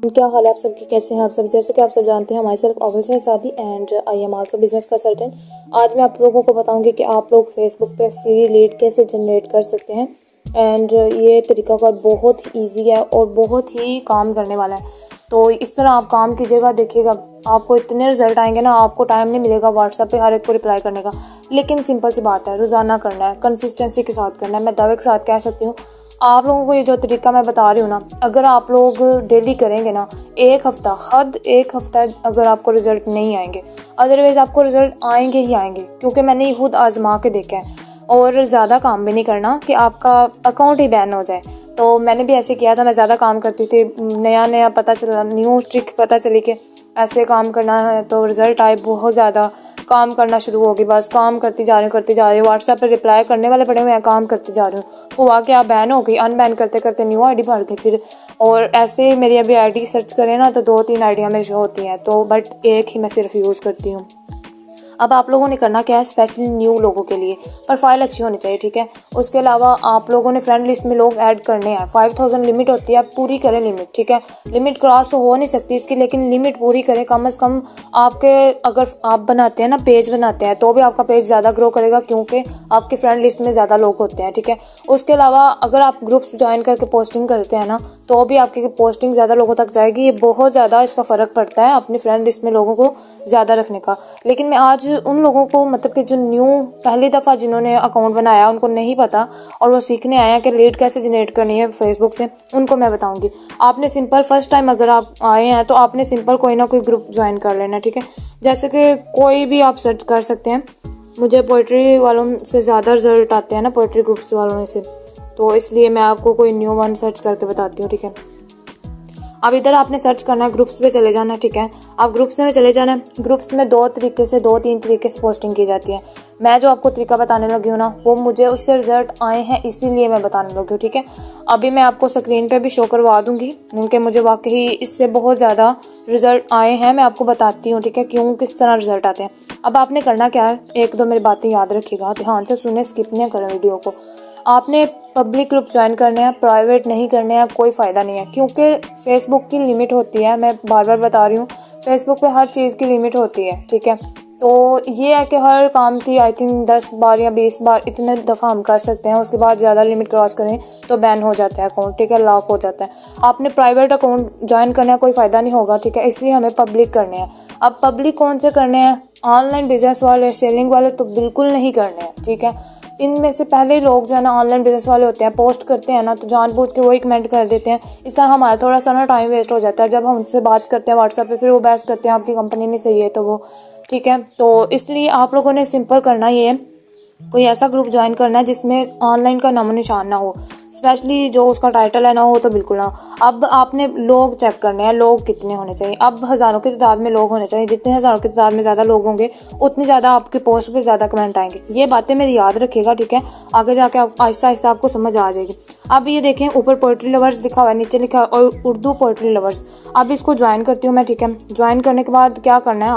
क्या हाल है आप सबके, कैसे हैं आप सब। जैसे कि आप सब जानते हैं, हमारी सिर्फ अव्वल शहजादी and I am also business consultant. आज मैं आप लोगों को बताऊंगी कि आप लोग फेसबुक पे फ्री लीड कैसे जनरेट कर सकते हैं। एंड ये तरीकाकार बहुत ही ईजी है और बहुत ही काम करने वाला है। तो इस तरह आप काम कीजिएगा, देखिएगा आपको इतने रिजल्ट आएंगे ना, आपको टाइम नहीं मिलेगा व्हाट्सएप पे हर एक को रिप्लाई करने का। लेकिन सिंपल सी बात है, रोज़ाना करना है, कंसिस्टेंसी के साथ करना है। मैं दावे के साथ कह सकती हूँ आप लोगों को ये जो तरीका मैं बता रही हूँ ना, अगर आप लोग डेली करेंगे ना, एक हफ्ता अगर आपको रिजल्ट नहीं आएंगे, अदरवाइज आपको रिजल्ट आएंगे ही आएंगे। क्योंकि मैंने ये खुद आजमा के देखा है। और ज़्यादा काम भी नहीं करना कि आपका अकाउंट ही बैन हो जाए। तो मैंने भी ऐसे किया था, मैं ज़्यादा काम करती थी, नया पता चला, न्यू ट्रिक पता चली कि ऐसे काम करना है, तो रिजल्ट आए। बहुत ज़्यादा काम करना शुरू होगी, बस काम करती जा रही हूँ। व्हाट्सएप पे रिप्लाई करने वाले पड़े हुए हैं, काम करती जा रही हूँ। हुआ कि आप बैन हो गई, अनबैन करते करते न्यू आईडी भर गई फिर। और ऐसे मेरी अभी आईडी सर्च करें ना तो 2-3 आईडियाँ मेरी शो होती हैं, तो बट एक ही मैं सिर्फ यूज़ करती हूँ। अब आप लोगों ने करना क्या है, स्पेशली न्यू लोगों के लिए प्रोफाइल अच्छी होनी चाहिए, ठीक है। उसके अलावा आप लोगों ने फ्रेंड लिस्ट में लोग ऐड करने हैं। 5000 लिमिट होती है, आप पूरी करें लिमिट, ठीक है। लिमिट क्रॉस तो हो नहीं सकती इसकी, लेकिन लिमिट पूरी करें कम से कम। आपके अगर आप बनाते हैं ना, पेज बनाते हैं, तो भी आपका पेज ज़्यादा ग्रो करेगा, क्योंकि आपके फ्रेंड लिस्ट में ज़्यादा लोग होते हैं, ठीक है। उसके अलावा अगर आप ग्रुप्स ज्वाइन करके पोस्टिंग करते हैं ना, तो भी आपकी पोस्टिंग ज़्यादा लोगों तक जाएगी। ये बहुत ज़्यादा इसका फ़र्क पड़ता है अपनी फ्रेंड लिस्ट में लोगों को ज़्यादा रखने का। लेकिन मैं आज उन लोगों को, मतलब कि जो न्यू पहली दफ़ा जिन्होंने अकाउंट बनाया, उनको नहीं पता और वो सीखने आए हैं कि लीड कैसे जनरेट करनी है फेसबुक से, उनको मैं बताऊंगी। आपने सिंपल फर्स्ट टाइम अगर आप आए हैं तो आपने सिंपल कोई ना कोई ग्रुप ज्वाइन कर लेना, ठीक है। जैसे कि कोई भी आप सर्च कर सकते हैं। मुझे पोइट्री वालों से ज़्यादा रिजल्ट आते हैं ना, पोइट्री ग्रुप्स वालों से, तो इसलिए मैं आपको कोई न्यू वन सर्च करके बताती हूँ, ठीक है। अब इधर आपने सर्च करना है, ग्रुप्स पे चले जाना है, ठीक है। आप ग्रुप्स में चले जाना है। ग्रुप्स में 2-3 तरीके से पोस्टिंग की जाती है। मैं जो आपको तरीका बताने लगी हूँ ना, वो मुझे उससे रिजल्ट आए हैं, इसीलिए मैं बताने लगी हूँ, ठीक है। अभी मैं आपको स्क्रीन पे भी शो करवा दूंगी, क्योंकि मुझे वाकई इससे बहुत ज़्यादा रिजल्ट आए हैं। मैं आपको बताती हूँ, ठीक है, क्यों किस तरह रिजल्ट आते हैं। अब आपने करना क्या है, 1-2 मेरी बातें याद रखिएगा, ध्यान से सुने, स्किप नहीं करें वीडियो को। आपने पब्लिक ग्रुप ज्वाइन करने हैं, प्राइवेट नहीं करने हैं, कोई फ़ायदा नहीं है, क्योंकि फेसबुक की लिमिट होती है। मैं बार बार बता रही हूँ, फेसबुक पे हर चीज़ की लिमिट होती है, ठीक है। तो ये है कि हर काम की आई थिंक 10 बार या 20 बार इतने दफ़ा हम कर सकते हैं। उसके बाद ज़्यादा लिमिट क्रॉस करें तो बैन हो जाता है अकाउंट, ठीक है, लॉक हो जाता है। आपने प्राइवेट अकाउंट ज्वाइन करना है, कोई फ़ायदा नहीं होगा, ठीक है, इसलिए हमें पब्लिक करने हैं। अब पब्लिक कौन से करने हैं, ऑनलाइन बिजनेस वाले, सेलिंग वाले तो बिल्कुल नहीं करने हैं, ठीक है। इनमें से पहले लोग जो है ना, ऑनलाइन बिजनेस वाले होते हैं, पोस्ट करते हैं ना, तो जानबूझ के वही कमेंट कर देते हैं। इस तरह हमारा थोड़ा सा ना टाइम वेस्ट हो जाता है। जब हम उनसे बात करते हैं व्हाट्सएप पे, फिर वो बहस करते हैं आपकी कंपनी नहीं सही है, तो वो, ठीक है। तो इसलिए आप लोगों ने सिंपल करना ये है, कोई ऐसा ग्रुप ज्वाइन करना है जिसमें ऑनलाइन का नामो निशान ना हो, स्पेशली जो उसका टाइटल है ना हो, तो बिल्कुल ना। अब आपने लोग चेक करने हैं, लोग कितने होने चाहिए। अब हज़ारों की तादाद में लोग होने चाहिए। जितने हज़ारों की तादाद में ज़्यादा लोग होंगे, उतनी ज़्यादा आपकी पोस्ट पे ज़्यादा कमेंट आएंगे। ये बातें मेरी याद रखिएगा, ठीक है। आगे जाके आप आहिस्ता आहिस्ता आपको समझ आ जाएगी। अब ये देखें, ऊपर पोइट्री लवर्स लिखा हुआ है, नीचे लिखा है और उर्दू पोइट्री लवर्स। अब इसको ज्वाइन करती हूँ मैं, ठीक है। ज्वाइन करने के बाद क्या करना है,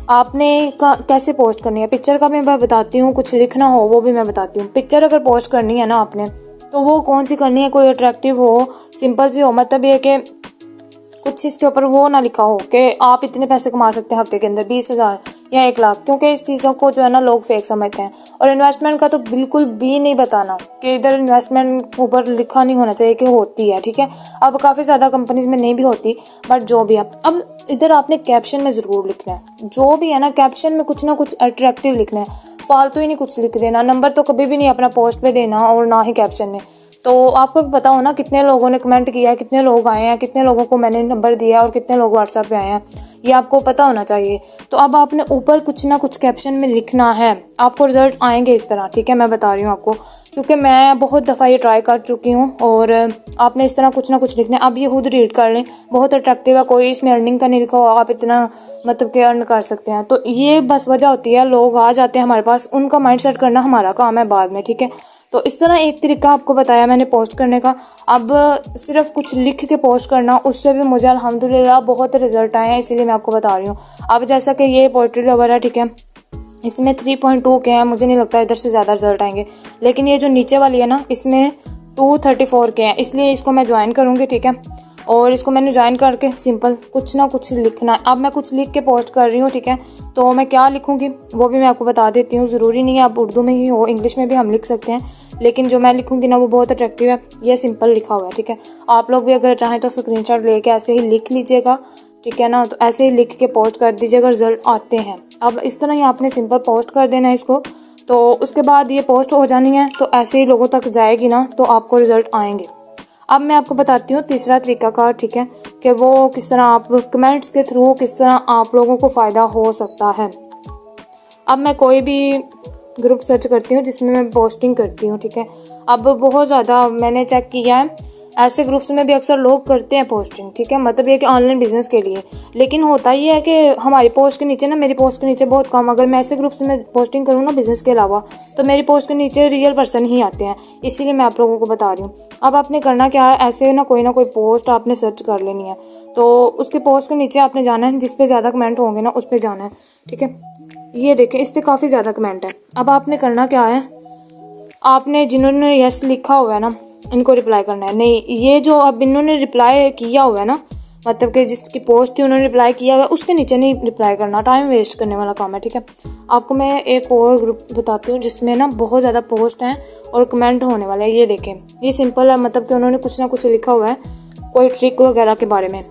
आपने कैसे पोस्ट करनी है, पिक्चर का भी मैं बताती हूँ, कुछ लिखना हो वो भी मैं बताती हूँ। पिक्चर अगर पोस्ट करनी है ना आपने, तो वो कौन सी करनी है, कोई अट्रैक्टिव हो, सिंपल सी हो। मतलब ये कि कुछ इसके ऊपर वो ना लिखा हो कि आप इतने पैसे कमा सकते हैं हफ्ते के अंदर 20,000 या 1 लाख, क्योंकि इस चीज़ों को जो है ना लोग फेक समझते हैं। और इन्वेस्टमेंट का तो बिल्कुल भी नहीं बताना कि इधर इन्वेस्टमेंट ऊपर लिखा नहीं होना चाहिए कि होती है, ठीक है। अब काफ़ी ज़्यादा कंपनीज में नहीं भी होती, बट जो भी है। अब इधर आपने कैप्शन में ज़रूर लिखना है, जो भी है ना, कैप्शन में कुछ ना कुछ अट्रैक्टिव लिखना है, फालतू ही नहीं कुछ लिख देना। नंबर तो कभी भी नहीं अपना पोस्ट पे देना, और ना ही कैप्शन में। तो आपको भी पता हो ना कितने लोगों ने कमेंट किया है, कितने लोग आए हैं, कितने लोगों को मैंने नंबर दिया और कितने लोग व्हाट्सएप पे आए हैं, ये आपको पता होना चाहिए। तो अब आपने ऊपर कुछ ना कुछ कैप्शन में लिखना है, आपको रिजल्ट आएंगे इस तरह, ठीक है। मैं बता रही हूँ आपको, क्योंकि मैं बहुत दफ़ा ये ट्राई कर चुकी हूँ। और आपने इस तरह कुछ ना कुछ लिखना है। अब ये खुद रीड कर लें, बहुत अट्रैक्टिव है, कोई इसमें अर्निंग का नहीं लिखा हुआ, आप इतना मतलब कि अर्न कर सकते हैं। तो ये बस वजह होती है, लोग आ जाते हैं हमारे पास, उनका माइंड सेट करना हमारा काम है बाद में, ठीक है। तो इस तरह एक तरीका आपको बताया मैंने पोस्ट करने का। अब सिर्फ कुछ लिख के पोस्ट करना, उससे भी मुझे अल्हम्दुलिल्लाह बहुत रिजल्ट आए हैं, इसीलिए मैं आपको बता रही हूँ। अब जैसा कि ये पोइट्री लवर है, ठीक है, इसमें 3.2 के हैं, मुझे नहीं लगता इधर से ज़्यादा रिजल्ट आएंगे। लेकिन ये जो नीचे वाली है ना, इसमें 234 के हैं, इसलिए इसको मैं ज्वाइन करूँगी, ठीक है। और इसको मैंने ज्वाइन करके सिंपल कुछ ना कुछ लिखना है। अब मैं कुछ लिख के पोस्ट कर रही हूँ, ठीक है। तो मैं क्या लिखूँगी वो भी मैं आपको बता देती हूँ। ज़रूरी नहीं है आप उर्दू में ही हो, इंग्लिश में भी हम लिख सकते हैं, लेकिन जो मैं लिखूँगी ना वो बहुत अट्रैक्टिव है। ये सिंपल लिखा हुआ है, ठीक है। आप लोग भी अगर चाहें तो स्क्रीनशॉट लेके ऐसे ही लिख लीजिएगा, ठीक है ना। तो ऐसे ही लिख के पोस्ट कर दीजिएगा, रिजल्ट आते हैं। अब इस तरह ही आपने सिंपल पोस्ट कर देना है इसको। तो उसके बाद ये पोस्ट हो जानी है, तो ऐसे ही लोगों तक जाएगी ना, तो आपको रिजल्ट आएंगे। अब मैं आपको बताती हूँ तीसरा तरीकाकार, ठीक है, कि वो किस तरह आप कमेंट्स के थ्रू किस तरह आप लोगों को फ़ायदा हो सकता है। अब मैं कोई भी ग्रुप सर्च करती हूँ जिसमें मैं पोस्टिंग करती हूँ, ठीक है। अब बहुत ज़्यादा मैंने चेक किया है, ऐसे ग्रुप्स में भी अक्सर लोग करते हैं पोस्टिंग, ठीक है। मतलब ये कि ऑनलाइन बिजनेस के लिए, लेकिन होता ये है कि हमारी पोस्ट के नीचे ना, मेरी पोस्ट के नीचे बहुत कम, अगर मैं ऐसे ग्रुप्स में पोस्टिंग करूँ ना बिजनेस के अलावा, तो मेरी पोस्ट के नीचे रियल पर्सन ही आते हैं। इसीलिए मैं आप लोगों को बता रही हूँ। अब आपने करना क्या है, ऐसे ना कोई पोस्ट आपने सर्च कर लेनी है। तो उसके पोस्ट के नीचे आपने जाना है, जिस पे ज़्यादा कमेंट होंगे ना उस पर जाना है, ठीक है। ये देखें, इस पर काफ़ी ज़्यादा कमेंट है। अब आपने करना क्या है, आपने जिन्होंने यस लिखा हुआ है ना, इनको रिप्लाई करना है। नहीं, ये जो अब इन्होंने रिप्लाई किया हुआ है ना, मतलब कि जिसकी पोस्ट थी उन्होंने रिप्लाई किया हुआ है, उसके नीचे नहीं रिप्लाई करना, टाइम वेस्ट करने वाला काम है, ठीक है। आपको मैं एक और ग्रुप बताती हूँ जिसमें ना बहुत ज़्यादा पोस्ट हैं और कमेंट होने वाले हैं। ये देखें, ये सिंपल है, मतलब कि उन्होंने कुछ ना कुछ लिखा हुआ है कोई ट्रिक वगैरह के बारे में।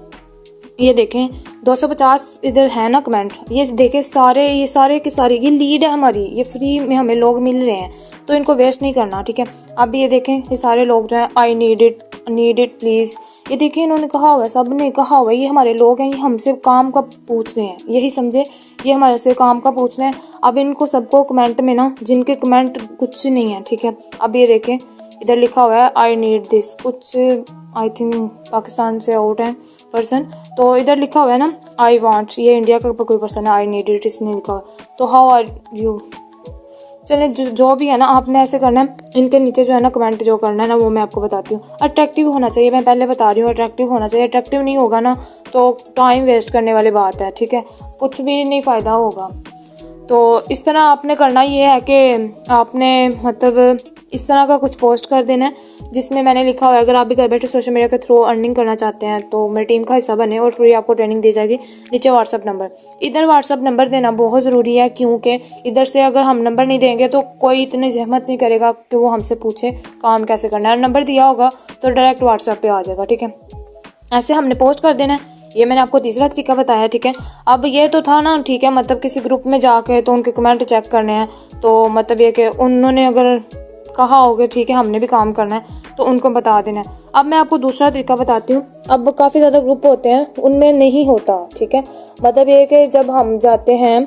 ये देखें 250 इधर है ना कमेंट। ये देखें सारे, ये सारे के सारे, ये लीड है हमारी, ये फ्री में हमें लोग मिल रहे हैं, तो इनको वेस्ट नहीं करना, ठीक है। अब ये देखें, ये सारे लोग जो हैं, आई नीड इट प्लीज़, ये देखिए इन्होंने कहा हुआ है, सब ने कहा हुआ है, ये हमारे लोग हैं, ये हमसे काम का पूछ रहे हैं, यही समझे, ये हमारे से काम का पूछ रहे हैं। अब इनको सबको कमेंट में ना, जिनके कमेंट कुछ नहीं है, ठीक है। अब ये देखें, इधर लिखा हुआ है आई नीड दिस, कुछ आई थिंक पाकिस्तान से आउट है पर्सन, तो इधर लिखा हुआ है ना आई वांट, ये इंडिया का कोई पर्सन है, आई नीड इट इसने लिखा हुआ है। तो हाउ आर यू, चले जो भी है ना, आपने ऐसे करना है। इनके नीचे जो है ना कमेंट जो करना है ना, वो मैं आपको बताती हूँ। अट्रैक्टिव होना चाहिए, मैं पहले बता रही हूँ, अट्रैक्टिव होना चाहिए। अट्रैक्टिव नहीं होगा ना तो टाइम वेस्ट करने वाली बात है, ठीक है, कुछ भी नहीं फ़ायदा होगा। तो इस तरह आपने करना ये है कि आपने मतलब इस तरह का कुछ पोस्ट कर देना है जिसमें मैंने लिखा हुआ है, अगर आप भी घर बैठे सोशल मीडिया के थ्रू अर्निंग करना चाहते हैं तो मेरी टीम का हिस्सा बने और फ्री आपको ट्रेनिंग दी जाएगी। नीचे व्हाट्सअप नंबर, इधर व्हाट्सअप नंबर देना बहुत ज़रूरी है, क्योंकि इधर से अगर हम नंबर नहीं देंगे तो कोई इतनी जहमत नहीं करेगा कि वो हमसे पूछे काम कैसे करना है। नंबर दिया होगा तो डायरेक्ट व्हाट्सएप पे आ जाएगा, ठीक है। ऐसे हमने पोस्ट कर देना है। ये मैंने आपको तीसरा तरीका बताया, ठीक है। अब ये तो था ना, ठीक है, मतलब किसी ग्रुप में जाके तो उनके कमेंट चेक करने हैं, तो मतलब ये कि उन्होंने अगर कहा होगा, ठीक है, हमने भी काम करना है तो उनको बता देना है। अब मैं आपको दूसरा तरीका बताती हूँ। अब काफ़ी ज़्यादा ग्रुप होते हैं, उनमें नहीं होता, ठीक है। मतलब ये कि जब हम जाते हैं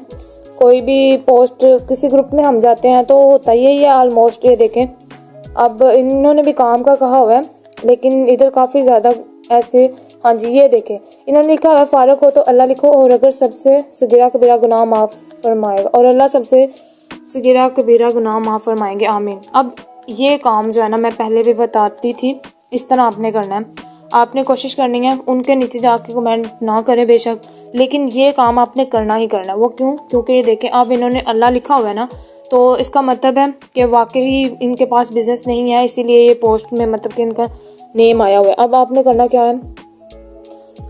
कोई भी पोस्ट किसी ग्रुप में हम जाते हैं तो होता यही है ऑलमोस्ट। ये देखें, अब इन्होंने भी काम का कहा हुआ है, लेकिन इधर काफ़ी ज़्यादा ऐसे, हाँ जी, ये देखें, इन्होंने लिखा हुआ फारुक हो तो अल्लाह लिखो, और अगर सबसे सगीरा कबीरा गुनाह माफ़ फरमाएगा, और अल्लाह सबसे सगीरा कबीरा गुनाह माफ़ फरमाएंगे, आमीन। अब ये काम जो है ना, मैं पहले भी बताती थी, इस तरह आपने करना है। आपने कोशिश करनी है उनके नीचे जाके कमेंट ना करें बेशक, लेकिन ये काम आपने करना ही करना है। वो क्यों? क्योंकि ये देखें, अब इन्होंने अल्लाह लिखा हुआ है ना, तो इसका मतलब है कि वाकई इनके पास बिजनेस नहीं है, इसीलिए ये पोस्ट में मतलब कि इनका नेम आया हुआ है। अब आपने करना क्या है,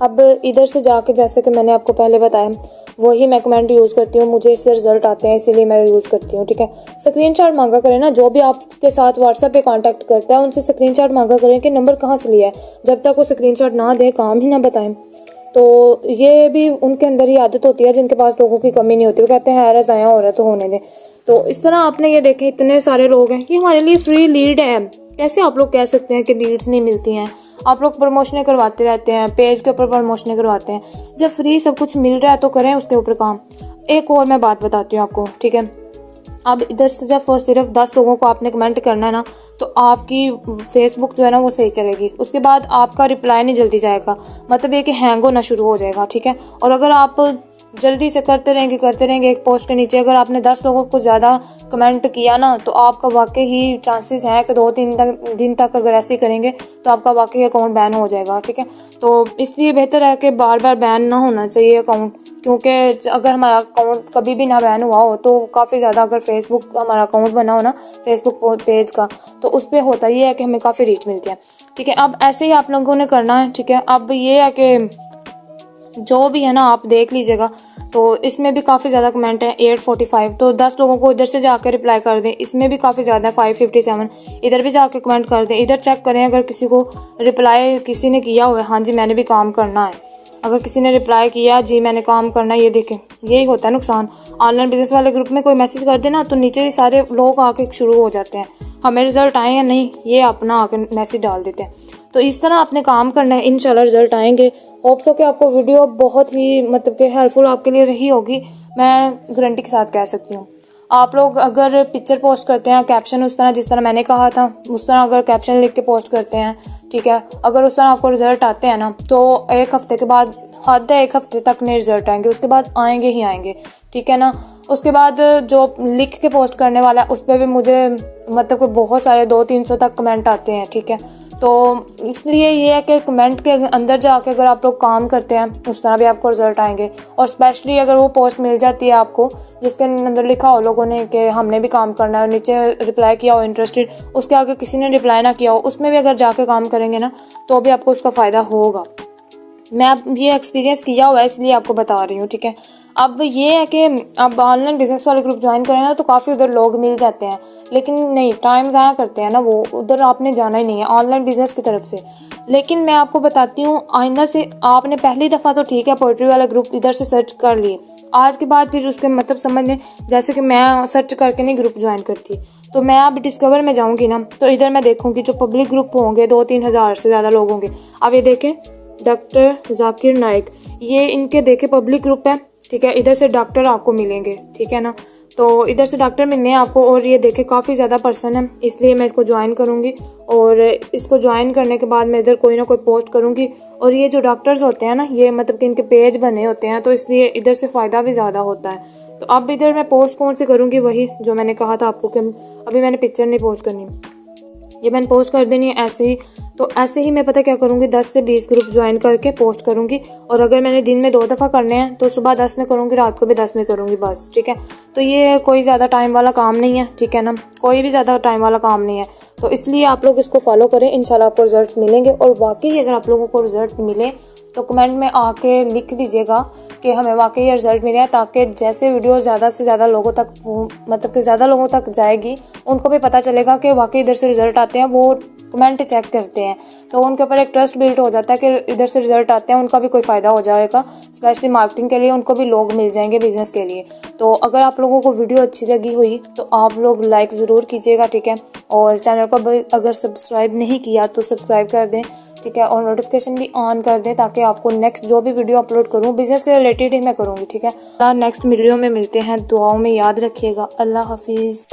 अब इधर से जाके, जैसे कि मैंने आपको पहले बताया, वही मैं कमेंट यूज़ करती हूँ, मुझे इससे रिजल्ट आते हैं, इसीलिए मैं यूज़ करती हूँ, ठीक है। स्क्रीनशॉट मांगा करें ना, जो भी आपके साथ व्हाट्सएप पे कांटेक्ट करता है उनसे स्क्रीनशॉट मांगा करें कि नंबर कहाँ से लिया है। जब तक वो स्क्रीनशॉट ना दें, काम ही ना बताएं, तो ये भी उनके अंदर ही आदत होती है जिनके पास लोगों की कमी नहीं होती। वो कहते हैं एरर आया हो रहा है तो होने दें। तो इस तरह आपने ये देखें, इतने सारे लोग हैं, ये हमारे लिए फ्री लीड है। कैसे आप लोग कह सकते हैं कि लीड्स नहीं मिलती हैं? आप लोग प्रमोशनें करवाते रहते हैं, पेज के ऊपर प्रमोशनें करवाते हैं। जब फ्री सब कुछ मिल रहा है तो करें उसके ऊपर काम। एक और मैं बात बताती हूँ आपको, ठीक है। अब इधर से जब सिर्फ 10 लोगों को आपने कमेंट करना है ना, तो आपकी फेसबुक जो है ना वो सही चलेगी। उसके बाद आपका रिप्लाई नहीं जल्दी जाएगा, मतलब ये कि हैंग होना शुरू हो जाएगा, ठीक है। और अगर आप जल्दी से करते रहेंगे एक पोस्ट के नीचे, अगर आपने 10 लोगों को ज़्यादा कमेंट किया ना, तो आपका वाकई ही चांसेस हैं कि 2-3 दिन तक अगर ऐसे ही करेंगे तो आपका वाकई अकाउंट बैन हो जाएगा, ठीक है। तो इसलिए बेहतर है कि बार बार बैन ना होना चाहिए अकाउंट, क्योंकि अगर हमारा अकाउंट कभी भी ना बैन हुआ हो तो काफ़ी ज़्यादा, अगर फेसबुक हमारा अकाउंट बना हो ना फेसबुक पेज का, तो उस पर होता ये है कि हमें काफ़ी रीच मिलती है। ठीक है, अब ऐसे ही आप लोगों ने करना है। ठीक है, अब ये है कि जो भी है ना आप देख लीजिएगा, तो इसमें भी काफ़ी ज़्यादा कमेंट है 845, तो 10 लोगों को इधर से जाकर रिप्लाई कर दें। इसमें भी काफ़ी ज़्यादा 557, इधर भी जाके कमेंट कर दें। इधर चेक करें अगर किसी को रिप्लाई किसी ने किया हुआ है, हाँ जी मैंने भी काम करना है। अगर किसी ने रिप्लाई किया जी मैंने काम करना है, ये देखें, यही होता है नुकसान। ऑनलाइन बिजनेस वाले ग्रुप में कोई मैसेज कर दे ना तो नीचे सारे लोग आके शुरू हो जाते हैं, हमें रिजल्ट आए या नहीं ये अपना आके मैसेज डाल देते हैं। तो इस तरह आपने काम करना है, इंशाल्लाह रिजल्ट आएंगे। होप सो कि आपको वीडियो बहुत ही मतलब कि हेल्पफुल आपके लिए रही होगी, मैं गारंटी के साथ कह सकती हूँ। आप लोग अगर पिक्चर पोस्ट करते हैं, कैप्शन उस तरह जिस तरह मैंने कहा था उस तरह अगर कैप्शन लिख के पोस्ट करते हैं, ठीक है, अगर उस तरह आपको रिजल्ट आते हैं ना, तो एक हफ्ते के बाद, हद है एक हफ्ते तक नहीं रिजल्ट आएंगे, उसके बाद आएंगे ही आएंगे। ठीक है ना। उसके बाद जो लिख के पोस्ट करने वाला है उस पर भी मुझे मतलब कि बहुत सारे 200-300 तक कमेंट आते हैं। ठीक है, तो इसलिए ये है कि कमेंट के अंदर जाके अगर आप लोग काम करते हैं उस तरह भी आपको रिजल्ट आएंगे। और स्पेशली अगर वो पोस्ट मिल जाती है आपको जिसके अंदर लिखा हो लोगों ने कि हमने भी काम करना है, नीचे रिप्लाई किया हो इंटरेस्टेड, उसके आगे किसी ने रिप्लाई ना किया हो, उसमें भी अगर जाके काम करेंगे ना तो भी आपको उसका फ़ायदा होगा। मैं अब ये एक्सपीरियंस किया हुआ है इसलिए आपको बता रही हूँ। ठीक है, अब ये है कि अब ऑनलाइन बिजनेस वाले ग्रुप ज्वाइन करें ना तो काफ़ी उधर लोग मिल जाते हैं, लेकिन नहीं, टाइम ज़ाया करते हैं ना वो, उधर आपने जाना ही नहीं है ऑनलाइन बिजनेस की तरफ से। लेकिन मैं आपको बताती हूँ, आइंदा से आपने पहली दफ़ा तो ठीक है पोइट्री वाला ग्रुप इधर से सर्च कर लिए, आज के बाद फिर उसके मतलब समझने, जैसे कि मैं सर्च करके नहीं ग्रुप ज्वाइन करती, तो मैं अब डिस्कवर में जाऊँगी ना तो इधर मैं देखूँगी जो पब्लिक ग्रुप होंगे 2-3 हज़ार से ज़्यादा लोग होंगे। अब ये देखें डॉक्टर जाकिर नाइक, ये इनके देखे पब्लिक ग्रुप है। ठीक है, इधर से डॉक्टर आपको मिलेंगे। ठीक है ना, तो इधर से डॉक्टर मिलने हैं आपको, और ये देखे काफ़ी ज़्यादा पर्सन है, इसलिए मैं इसको ज्वाइन करूँगी। और इसको ज्वाइन करने के बाद मैं इधर कोई ना कोई पोस्ट करूँगी। और ये जो डॉक्टर्स होते हैं ना, ये मतलब कि इनके पेज बने होते हैं, तो इसलिए इधर से फ़ायदा भी ज़्यादा होता है। तो अब इधर मैं पोस्ट कौन से करूँगी, वही जो मैंने कहा था आपको कि अभी मैंने पिक्चर नहीं पोस्ट करनी, ये मैंने पोस्ट कर देनी है ऐसे ही। तो ऐसे ही मैं पता क्या करूँगी, 10 से 20 ग्रुप ज्वाइन करके पोस्ट करूँगी। और अगर मैंने दिन में 2 दफ़ा करने हैं तो सुबह 10 में करूँगी, रात को भी 10 में करूँगी बस। ठीक है, तो ये कोई ज़्यादा टाइम वाला काम नहीं है। ठीक है ना, कोई भी ज़्यादा टाइम वाला काम नहीं है, तो इसलिए आप लोग इसको फॉलो करें, इंशाल्लाह आपको रिजल्ट मिलेंगे। और वाकई अगर आप लोगों को रिजल्ट मिले तो कमेंट में आके लिख दीजिएगा कि हमें वाकई ये रिजल्ट मिले हैं, ताकि जैसे वीडियो ज़्यादा से ज़्यादा लोगों तक मतलब कि ज़्यादा लोगों तक जाएगी, उनको भी पता चलेगा कि वाकई इधर से रिजल्ट आते हैं, वो कमेंट चेक करते हैं, तो उनके ऊपर एक ट्रस्ट बिल्ड हो जाता है कि इधर से रिजल्ट आते हैं, उनका भी कोई फ़ायदा हो जाएगा, स्पेशली मार्केटिंग के लिए उनको भी लोग मिल जाएंगे बिजनेस के लिए। तो अगर आप लोगों को वीडियो अच्छी लगी हुई तो आप लोग लाइक ज़रूर कीजिएगा। ठीक है, और चैनल को अगर सब्सक्राइब नहीं किया तो सब्सक्राइब कर दें। ठीक है, और नोटिफिकेशन भी ऑन कर दें ताकि आपको नेक्स्ट जो भी वीडियो अपलोड करूँ बिजनेस के रिलेटेड ही मैं करूँगी। ठीक है, नेक्स्ट वीडियो में मिलते हैं, दुआओं में याद रखिएगा। अल्लाह हाफिज़।